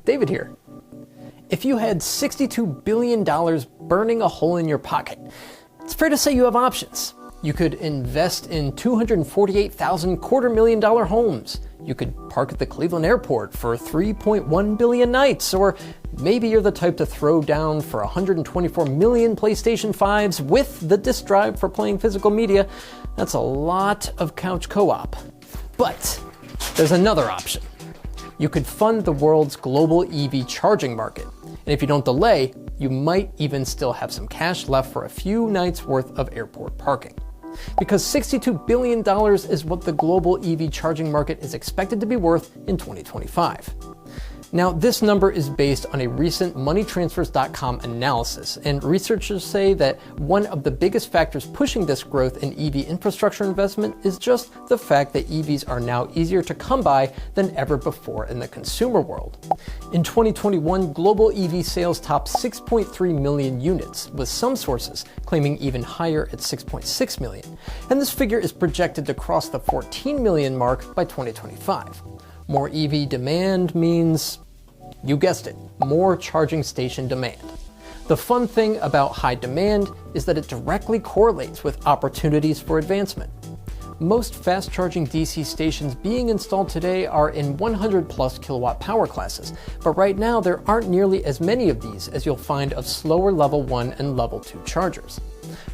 David here. If you had $62 billion burning a hole in your pocket, it's fair to say you have options. You could invest in 248,000 $250,000 homes. You could park at the Cleveland airport for 3.1 billion nights, or maybe you're the type to throw down for 124 million PlayStation 5s with the disk drive for playing physical media. That's a lot of couch co-op. But there's another option. You could fund the world's global EV charging market. And if you don't delay, you might even still have some cash left for a few nights worth of airport parking. Because $62 billion is what the global EV charging market is expected to be worth in 2025. Now, this number is based on a recent moneytransfers.com analysis, and researchers say that one of the biggest factors pushing this growth in EV infrastructure investment is just the fact that EVs are now easier to come by than ever before in the consumer world. In 2021, global EV sales topped 6.3 million units, with some sources claiming even higher at 6.6 million, and this figure is projected to cross the 14 million mark by 2025. More EV demand means, you guessed it, more charging station demand. The fun thing about high demand is that it directly correlates with opportunities for advancement. Most fast charging DC stations being installed today are in 100 plus kilowatt power classes, but right now there aren't nearly as many of these as you'll find of slower level 1 and level 2 chargers.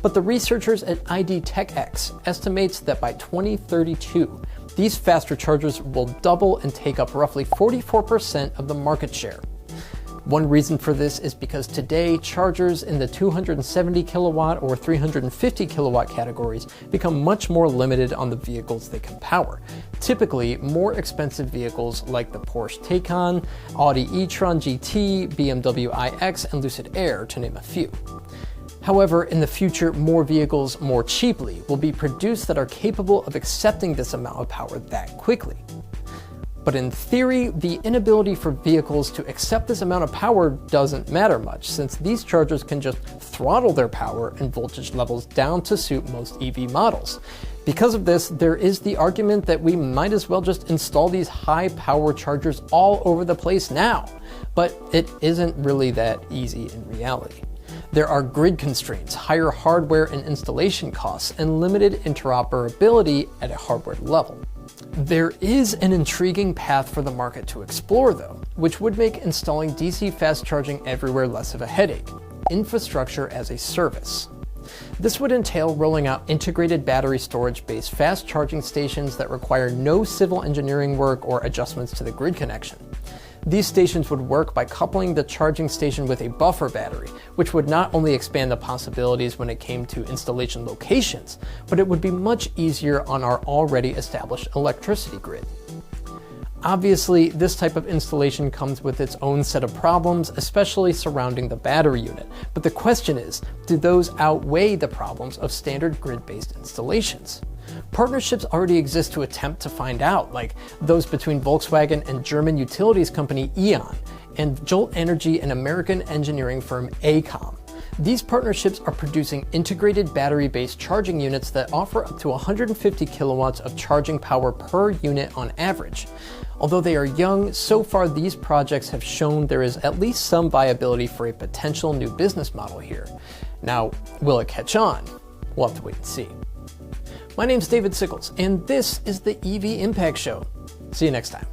But the researchers at ID TechX estimates that by 2032, these faster chargers will double and take up roughly 44% of the market share. One reason for this is because today chargers in the 270 kilowatt or 350 kilowatt categories become much more limited on the vehicles they can power. Typically, more expensive vehicles like the Porsche Taycan, Audi e-tron GT, BMW iX, and Lucid Air, to name a few. However, in the future, more vehicles more cheaply will be produced that are capable of accepting this amount of power that quickly. But in theory, the inability for vehicles to accept this amount of power doesn't matter much, since these chargers can just throttle their power and voltage levels down to suit most EV models. Because of this, there is the argument that we might as well just install these high power chargers all over the place now. But it isn't really that easy in reality. There are grid constraints, higher hardware and installation costs, and limited interoperability at a hardware level. There is an intriguing path for the market to explore though, which would make installing DC fast charging everywhere less of a headache: infrastructure as a service. This would entail rolling out integrated battery storage-based fast charging stations that require no civil engineering work or adjustments to the grid connection. These stations would work by coupling the charging station with a buffer battery, which would not only expand the possibilities when it came to installation locations, but it would be much easier on our already established electricity grid. Obviously, this type of installation comes with its own set of problems, especially surrounding the battery unit. But the question is, do those outweigh the problems of standard grid-based installations? Partnerships already exist to attempt to find out, like those between Volkswagen and German utilities company E.ON, and Jolt Energy and American engineering firm AECOM. These partnerships are producing integrated battery-based charging units that offer up to 150 kilowatts of charging power per unit on average. Although they are young, so far these projects have shown there is at least some viability for a potential new business model here. Now, will it catch on? We'll have to wait and see. My name's David Sickles, and this is the EV Impact Show. See you next time.